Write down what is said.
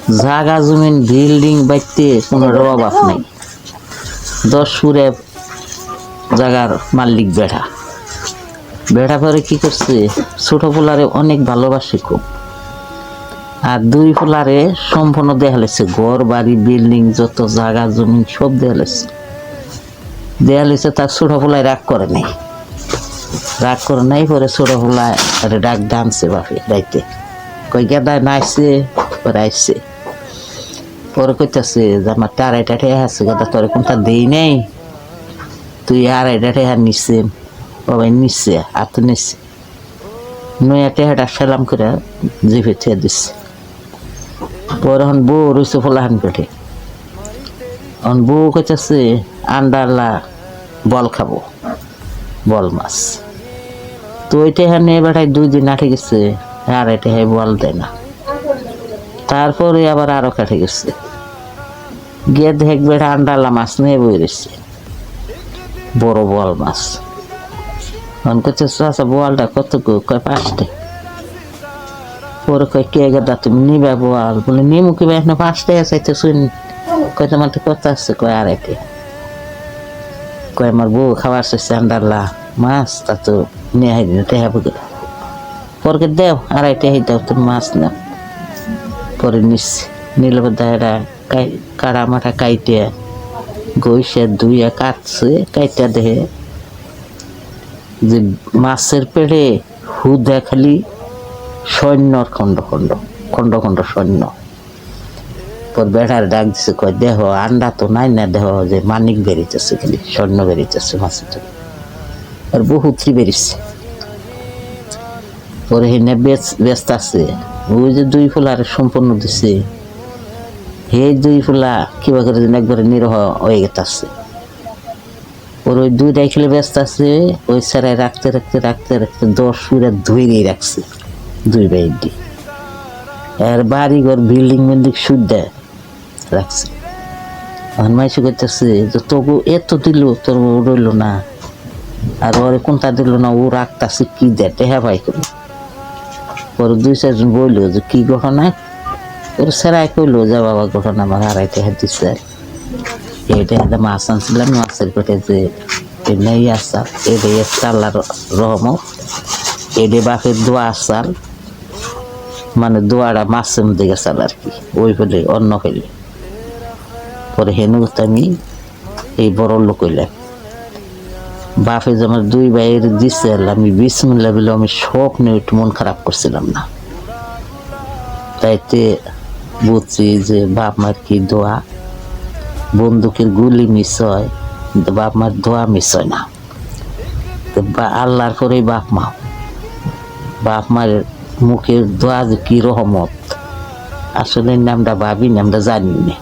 জাগা জমিন বিল্ডিং বাইতে কোনো অভাব নাই। 10 ফুরে জাগার মালিক বেড়া বেড়া পরে কি করছে, ছোট পোলারে অনেক ভালোবাসে খুব, আর 2 পোলারে সম্পূর্ণ দেখালেছে ঘর বাড়ি বিল্ডিং যত জাগা জমিন সব দেখালেছে। তার ছোট পোলায় রাগ করে নাই পরে ছোট পোলায় ডাক ডানছে বাপে রাইতে, কই গেদায় নাইছে পরে আইসে, পরে কইতাছে যে আমার 2.5 টাকা আছে গেদা, তোর কোনটা দেই নাই, তুই 2.5 টাকা নিচ্ছে বাবাই নিচ্ছে আর তো নিচ্ছে নয়া টেহাটা সালাম করে জিভে থিয়ে দিচ্ছে। পরে এখন বউ রয়েছে ফোলাহান পেটে, এখন বউ কইতাছে আন্ডারলা বল খাবো, বল মাছ। তো ওইটা এখানে বেটায় 2 দিন আটে গেছে, আর এটা বল দেয় না। তারপরে আবার আরো কাটে গেছে, গিয়ে দেখ বেটা আন্ডারলা মাছ নিয়ে বই রয়েছে, বড় বল মাছ। এখন করতেছে আচ্ছা বোয়ালটা কত কয় 5 পরে কয় কে গেদা তুমি নিবা বোয়াল, বলে নিমু কি ভাই এখন 5 টাকা চাইতে শুন, কয় তোমার তো কথা আছে, কয় 2.5 কয় আমার বউ খাবার চাইছে আন্ডারলা মাছ, তা তো নিয়ে হাই দিন টেহা বুকে, পরে দেও 2.5 দাও তুমি মাছ নাও। পরে নিলে দায়রা কাড়া মাঠা কাইটে গইসে ধুইয়া কাটছে, কাইটা দেহে যে মাছের পেটে হুদা খালি সৈন্যর খন্ড খন্ড খন্ড খন্ড সৈন্য। পর বেড়ার ডাক দিছে, কয় দেহ আন্ডা তো নাই না, দেহ যে মানিক বেরিতেছে, খালি সৈন্য বেরিতেছে মাছের, আর বহুত্রি বেরিয়েছে। পরে হেনে ব্যস্ত আছে, ওই যে 2 ফুলার সম্পূর্ণ দিছে, এই 2 ফুলা কিবা করে একবারে নিরহ হয়ে গেছে। ওর ওই 2টাই খেলে ব্যস্ত আছে, ওই সারায় রাখতে 10 ফুরা ধুইরেই রাখছে 2 বাইডি, আর বাড়ি ঘর বিল্ডিং শুদ্ধ রাখছে। এখন মাইসু করতেছে যে তবু এত দিল তোর রইল না, আর ওরে কোনটা দিল না, ও রাখতেছে কি দেয় টেহা পাই করে। পরে 2-4 জন বললো যে কি ঘটনা, ওর সেরাই কইলো যে বাবা ঘটনা আমার 2.5 টাকা দিচ্ছে, এইটা মাছ আনছিলাম, মাছের পেটে যে নেই আসাল, এটাই আল্লাহর রহমত, এডে বাপের দোয়া আসাল, মানে দোয়াটা মাছের মধ্যে গেছাল আর কি, ওই বলে অন্য হইলে। পরে হেনু আমি এই বড় লোক হইলাম, বাপে যে আমার 2 ভাইয়ের দিচ্ছে, আমি বিসমিল্লাহ বলে আমি স্বপ্নে একটু মন খারাপ করছিলাম না, তাইতে বুঝছি যে বাপ মার কি দোয়া, বন্দুকের গুলি মিস হয়, বাপ মার দোয়া মিস হয় না। আল্লাহর করেই বাপ মার মুখের দোয়া যে কি রহমত, আসলে নামটা ভাবি না, আমরা জানি না।